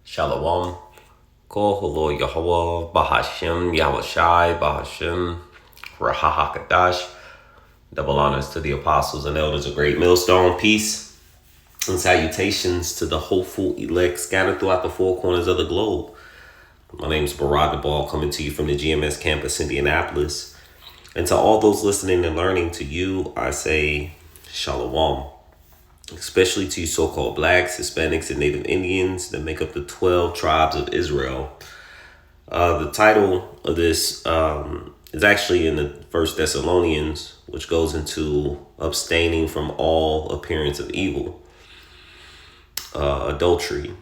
Shalom. Kol Holo Yahweh Bahashem Yahushai Bahashem Rahahakadash. Double honors to the apostles and elders of Great Millstone. Peace and salutations to the hopeful elect scattered throughout the four corners of the globe. My name is Barad the Ball, coming to you from the GMS campus, Indianapolis. And to all those listening and learning, to you, I say Shalom. Especially to you so-called blacks, Hispanics, and Native Indians that make up the 12 tribes of Israel. The title of this is actually in the First Thessalonians, which goes into abstaining from all appearance of evil, adultery.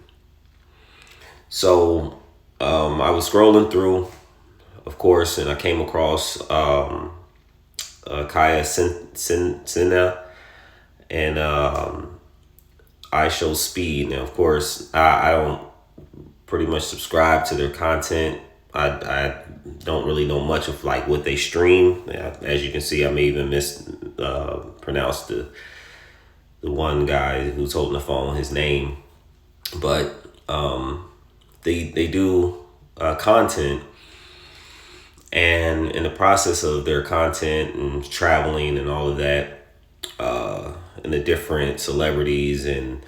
So I was scrolling through, of course, and I came across Kaya Sina and I Show Speed. Now, of course, I don't pretty much subscribe to their content. I don't really know much of like what they stream. As you can see, I may even mispronounce the one guy who's holding the phone, his name. But they do content, and in the process of their content and traveling and all of that, and the different celebrities and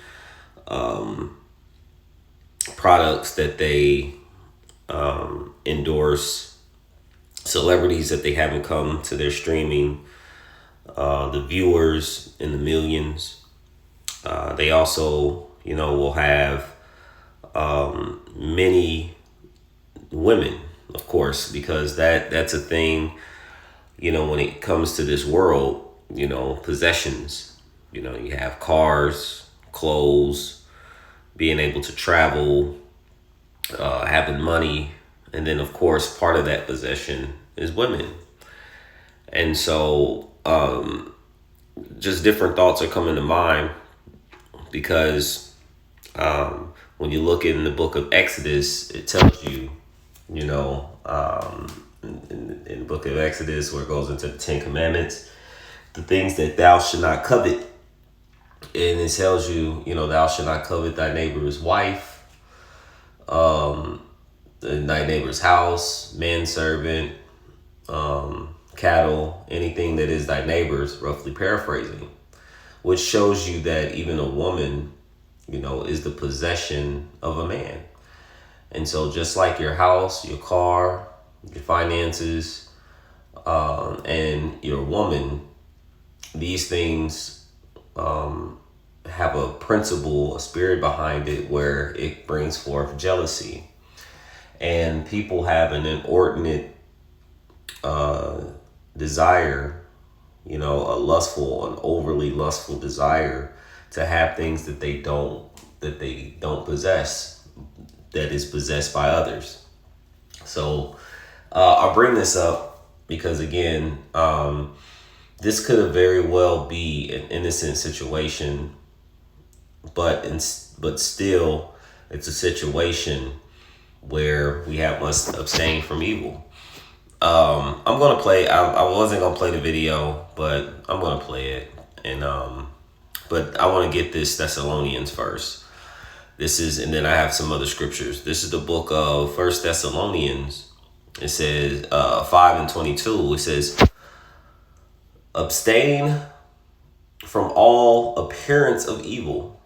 products that they endorse, celebrities that they haven't come to their streaming, the viewers in the millions. They also, will have many women, of course, because that's a thing, when it comes to this world, possessions. You have cars, clothes, being able to travel, having money. And then, of course, part of that possession is women. And so just different thoughts are coming to mind because when you look in the book of Exodus, it tells you, in the book of Exodus, where it goes into the 10 Commandments, the things that thou should not covet. And it tells you, thou should not covet thy neighbor's wife, thy neighbor's house, manservant, cattle, anything that is thy neighbor's, roughly paraphrasing, which shows you that even a woman, is the possession of a man. And so just like your house, your car, your finances, and your woman, these things have a principle, a spirit behind it where it brings forth jealousy. And people have an inordinate desire, an overly lustful desire to have things that they don't possess, that is possessed by others. So I'll bring this up because, again, this could have very well be an innocent situation, but still, it's a situation where we must abstain from evil. I'm gonna play. I wasn't gonna play the video, but I'm gonna play it. And but I want to get this Thessalonians first. And then I have some other scriptures. This is the book of First Thessalonians. It says 5:22. It says, abstain from all appearance of evil.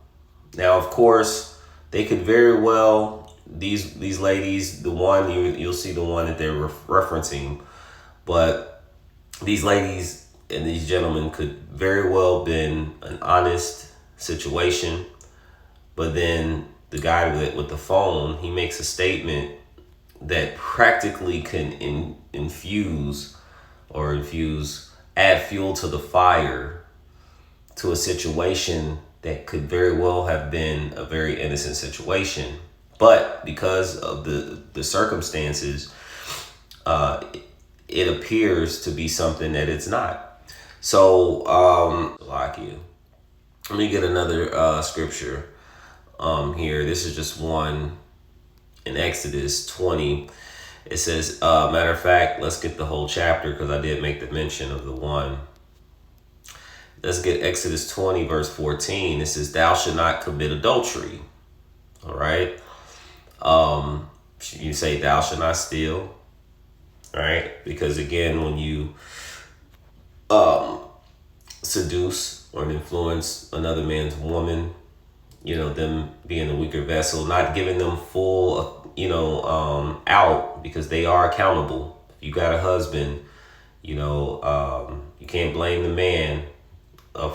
Now, of course, they could very well, these ladies, the one, you'll see the one that they're referencing, but these ladies and these gentlemen could very well been an honest situation, but then the guy with the phone, he makes a statement that practically can add fuel to the fire to a situation that could very well have been a very innocent situation. But because of the circumstances, it appears to be something that it's not. So, let me get another scripture here. This is just one in Exodus 20. It says, matter of fact, let's get the whole chapter because I did make the mention of the one. Let's get Exodus 20, verse 14. It says, thou should not commit adultery. All right. You say thou shalt not steal, right? Because again, when you seduce or influence another man's woman, them being the weaker vessel, not giving them full, out, because they are accountable. If you got a husband, you can't blame the man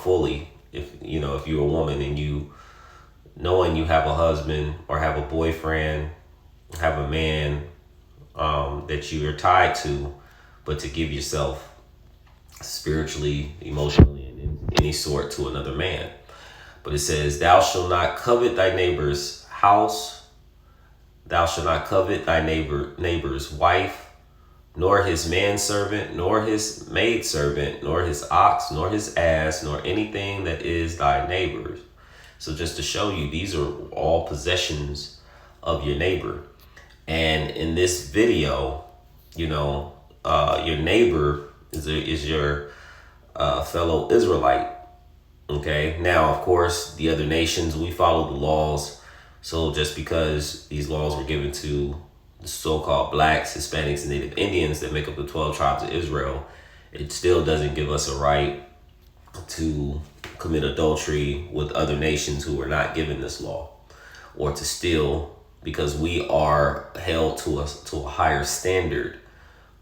fully. If you're a woman and you, knowing you have a husband or have a boyfriend, have a man that you are tied to, but to give yourself spiritually, emotionally, and in any sort to another man. But it says, thou shalt not covet thy neighbor's house, thou shalt not covet thy neighbor's wife, nor his manservant, nor his maidservant, nor his ox, nor his ass, nor anything that is thy neighbor's. So just to show you, these are all possessions of your neighbor. And in this video, your neighbor is your fellow Israelite. Okay. Now, of course, the other nations, we follow the laws. So just because these laws were given to the so-called blacks, Hispanics, and Native Indians that make up the 12 tribes of Israel, it still doesn't give us a right to commit adultery with other nations who are not given this law, or to steal, because we are held to a higher standard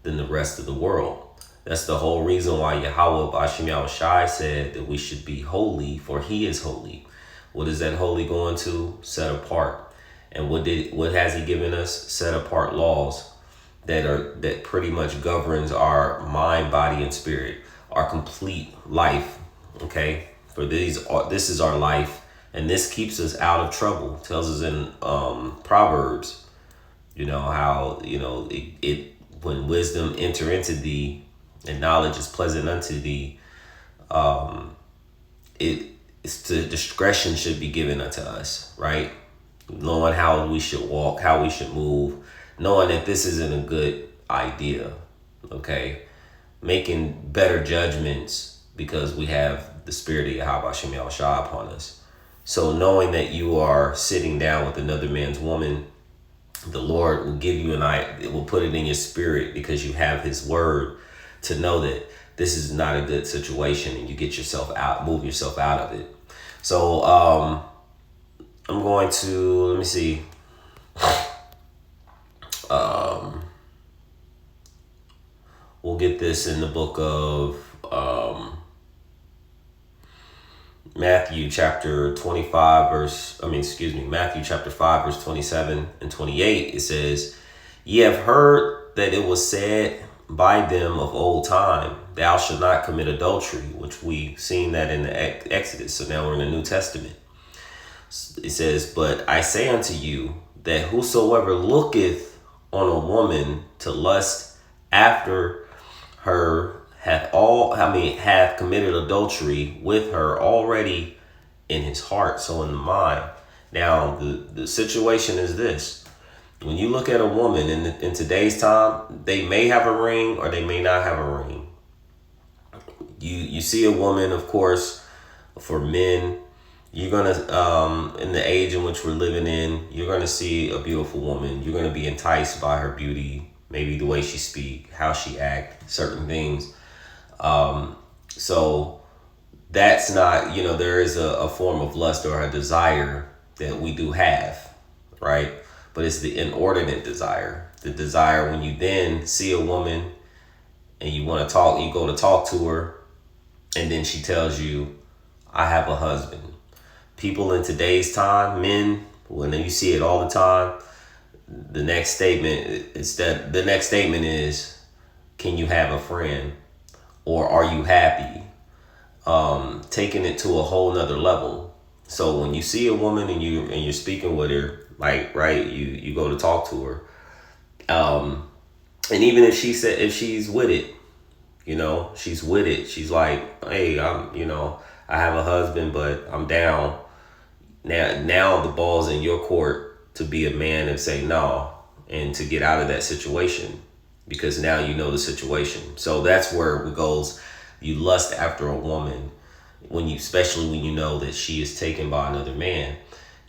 than the rest of the world. That's the whole reason why Yahweh B'Ashem Yahushai said that we should be holy, for he is holy. What is that holy going to? Set apart. And what has he given us? Set apart laws that pretty much governs our mind, body, and spirit, our complete life. Okay? For this is our life, and this keeps us out of trouble. It tells us in Proverbs, how it when wisdom enter into thee and knowledge is pleasant unto thee, it's the discretion should be given unto us, right? Knowing how we should walk, how we should move, knowing that this isn't a good idea, okay? Making better judgments because we have the spirit of Yahweh Shem Yahushua upon us. So knowing that you are sitting down with another man's woman, the Lord will give you it will put it in your spirit, because you have his word, to know that this is not a good situation, and you get yourself out, move yourself out of it. So I'm going to, let me see. We'll get this in the book of Matthew chapter 5 verse 27 and 28. It says, ye have heard that it was said by them of old time, thou shalt not commit adultery, which we seen that in the Exodus. So now we're in the New Testament. It says, but I say unto you that whosoever looketh on a woman to lust after her hath committed adultery with her already in his heart, so in the mind. Now the situation is this: when you look at a woman in today's time, they may have a ring or they may not have a ring. You see a woman, of course, for men, you're gonna in the age in which we're living in, you're gonna see a beautiful woman. You're gonna be enticed by her beauty, maybe the way she speak, how she act, certain things. So that's not, there is a form of lust or a desire that we do have, right? But it's the inordinate desire. The desire when you then see a woman and you want to talk, you go to talk to her, and then she tells you, I have a husband. People in today's time, men, when you see it all the time, the next statement is, can you have a friend? Or are you happy? Taking it to a whole nother level. So when you see a woman and you're speaking with her, like, right, you go to talk to her, and even if she's with it, she's with it. She's like, hey, I have a husband, but I'm down. Now the ball's in your court to be a man and say no, and to get out of that situation, because now you know the situation. So that's where it goes. You lust after a woman especially when you know that she is taken by another man.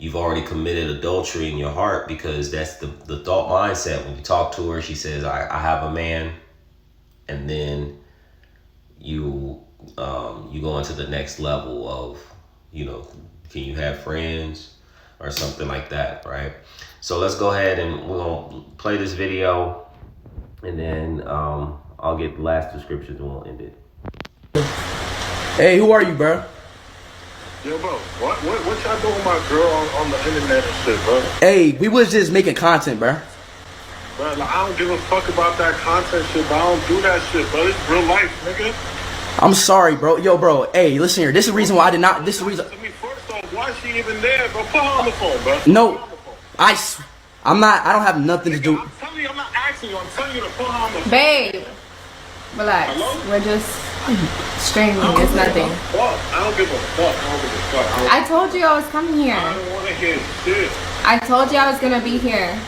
you've already committed adultery in your heart, because that's the thought mindset. When you talk to her, she says, I have a man. And then you go into the next level of, can you have friends or something like that, right? So let's go ahead and we're going to play this video, and then I'll get the last descriptions and we'll end it. Hey, who are you, bro? Yo, bro, what y'all doing with my girl on the internet and shit, bro? Hey, we was just making content, bro. Bro, like, I don't give a fuck about that content shit, but I don't do that shit, bro. It's real life, nigga. I'm sorry, bro. Yo, bro. Hey, listen here. This is the reason why I did not. This is the reason. To me, first off, why is she even there, bro? Put her on the phone, bro. No, I'm not. I don't have nothing to do. I'm telling you, I'm not asking you. I'm telling you to put her on the phone. Babe, relax. Hello? We're just strangling. It's nothing. I don't give a fuck. I told you I was coming here. I don't want to hear shit. I told you I was gonna be here.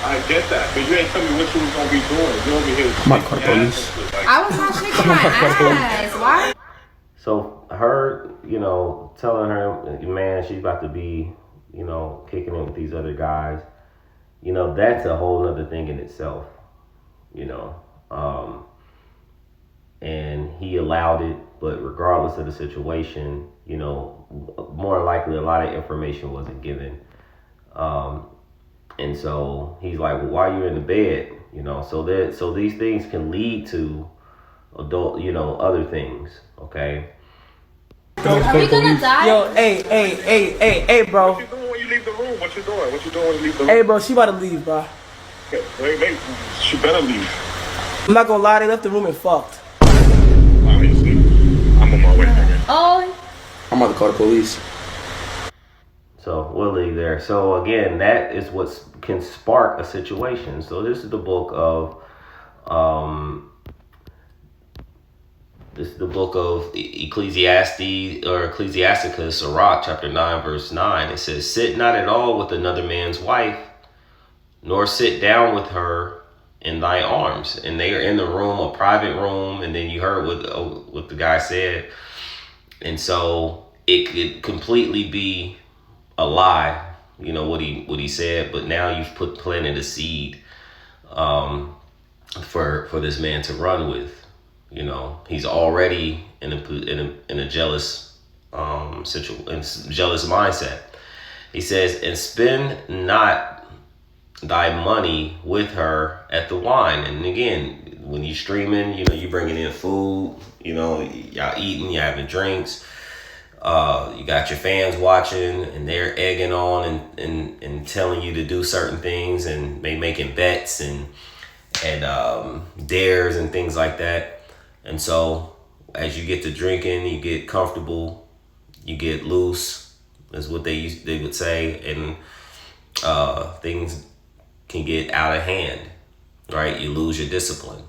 I get that, but you ain't tell me what you was gonna be doing. You over here. My car police. I was not shaking my ass. Why? So her, telling her, man, she's about to be, kicking it with these other guys, that's a whole other thing in itself, and he allowed it, but regardless of the situation, more likely a lot of information wasn't given. And so he's like, well, why are you in the bed? So these things can lead to other things. Okay. Are we gonna die? Yo, hey, bro. What you doing when you leave the room? What you doing when you leave the room? Hey, bro. She about to leave, bro. Wait, she better leave. I'm not gonna lie. They left the room and fucked. Obviously. I'm on my way, nigga. Oh. I'm about to call the police. So we'll leave there. So again, that is what can spark a situation. So this is the book of Ecclesiastes or Ecclesiasticus, Sirach, chapter 9, verse 9. It says, sit not at all with another man's wife, nor sit down with her in thy arms. And they are in the room, a private room. And then you heard what the guy said. And so it could completely be a lie, what he said, but now you've planted a seed for this man to run with. He's already in a jealous jealous mindset. He says, and spend not thy money with her at the wine. And again, when you're streaming, you're bringing in food, y'all eating, you're having drinks. You got your fans watching, and they're egging on and telling you to do certain things, and making bets and dares and things like that. And so as you get to drinking, you get comfortable, you get loose, is what they would say, and things can get out of hand, right? You lose your discipline.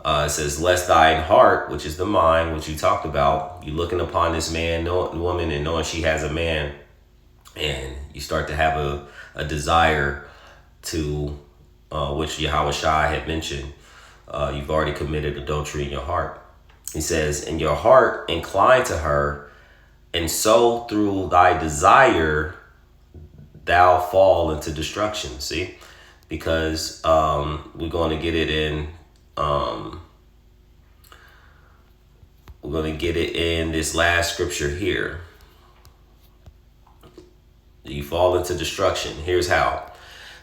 It says, lest thine heart, which is the mind, which you talked about, you looking upon this woman and knowing she has a man, and you start to have a desire to, which Yahweh Shai had mentioned, you've already committed adultery in your heart. He says, in your heart incline to her, and so through thy desire thou fall into destruction. See, because we're going to get it in. We're going to get it in this last scripture here. You fall into destruction. Here's how.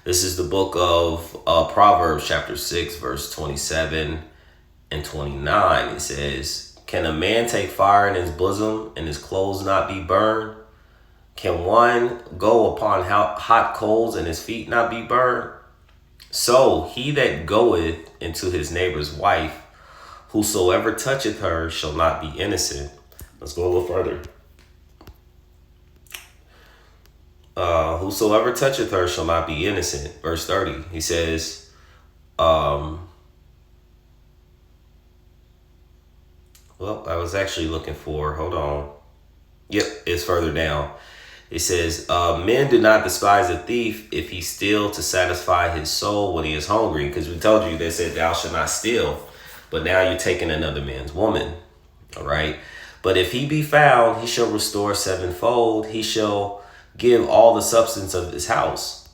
This is the book of Proverbs chapter 6, verse 27 and 29. It says, can a man take fire in his bosom and his clothes not be burned? Can one go upon hot coals and his feet not be burned? So he that goeth into his neighbor's wife, whosoever toucheth her shall not be innocent. Let's go a little further. Whosoever toucheth her shall not be innocent. Verse 30, he says, well, I was actually looking for, hold on. Yep, it's further down. It says, men do not despise a thief if he steal to satisfy his soul when he is hungry. Because we told you, they said, thou shalt not steal. But now you're taking another man's woman. All right. But if he be found, he shall restore sevenfold. He shall give all the substance of his house.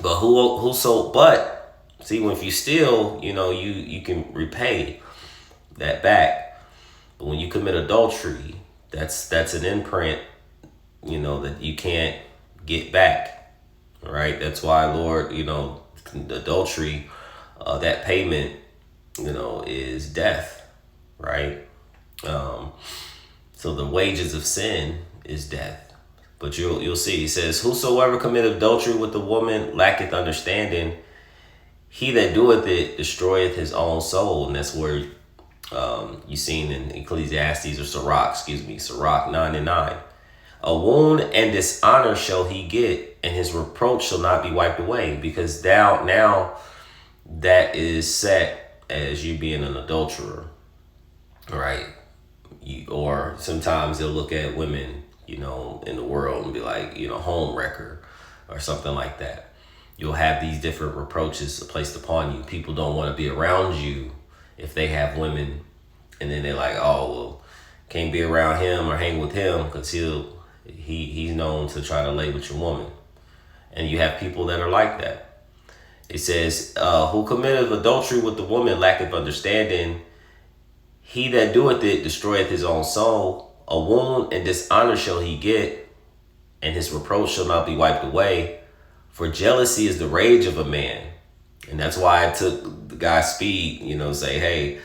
But but see, if you steal, you can repay that back. But when you commit adultery, that's an imprint, that you can't get back. All right. That's why, Lord, adultery, that payment, is death. Right. So the wages of sin is death. But you'll see, he says, whosoever committeth adultery with a woman lacketh understanding. He that doeth it destroyeth his own soul. And that's where you seen in Ecclesiastes or Sirach 9:9. A wound and dishonor shall he get, and his reproach shall not be wiped away. Because now that is set as you being an adulterer. Right? Or sometimes they'll look at women, in the world and be like, home wrecker or something like that. You'll have these different reproaches placed upon you. People don't want to be around you if they have women, and then they're like, oh, well, can't be around him or hang with him because he's known to try to lay with your woman. And you have people that are like that. It says, who committeth adultery with the woman lacketh understanding. He that doeth it destroyeth his own soul. A wound and dishonor shall he get, and his reproach shall not be wiped away. For jealousy is the rage of a man. And that's why I took the guy's speed, say, hey,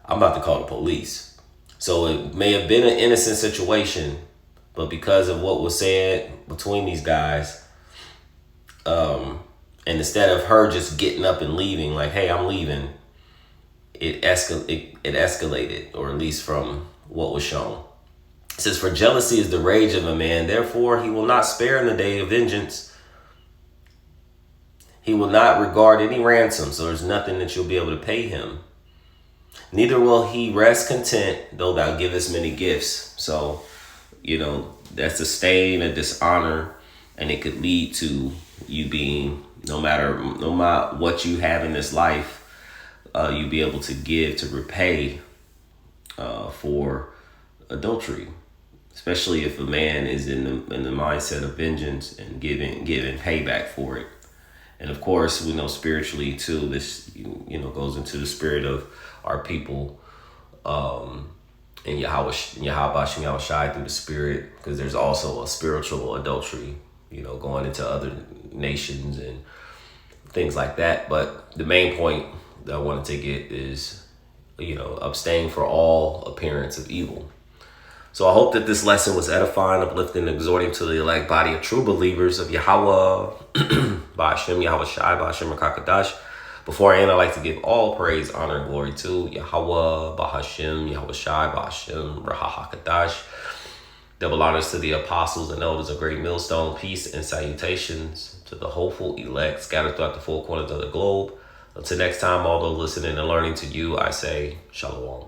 I'm about to call the police. So it may have been an innocent situation, but because of what was said between these guys, and instead of her just getting up and leaving, like, hey, I'm leaving, it escalated, or at least from what was shown. It says, for jealousy is the rage of a man, therefore he will not spare in the day of vengeance. He will not regard any ransom, so there's nothing that you'll be able to pay him. Neither will he rest content, though thou givest many gifts. So, that's a stain, a dishonor, and it could lead to you being, no matter what you have in this life, you be able to give to repay for adultery, especially if a man is in the mindset of vengeance and giving payback for it. And of course, we know spiritually too, this goes into the spirit of our people and Yahweh Shai through the spirit, because there's also a spiritual adultery, going into other nations and things like that. But the main point that I wanted to get is, abstain for all appearance of evil. So I hope that this lesson was edifying, uplifting, and exhorting to the elect body of true believers of Yahweh, Ba'ashem, Yahweh Shai, Ba'ashem, Rakakadash. Before I end, I'd like to give all praise, honor, and glory to Yahweh, Ba'ashem, Yahweh Shai, Ba'ashem, Rahakadash. Double honors to the apostles and elders of Great Millstone. Peace and salutations to the hopeful elect scattered throughout the four corners of the globe. Until next time, although listening and learning to you, I say Shalom.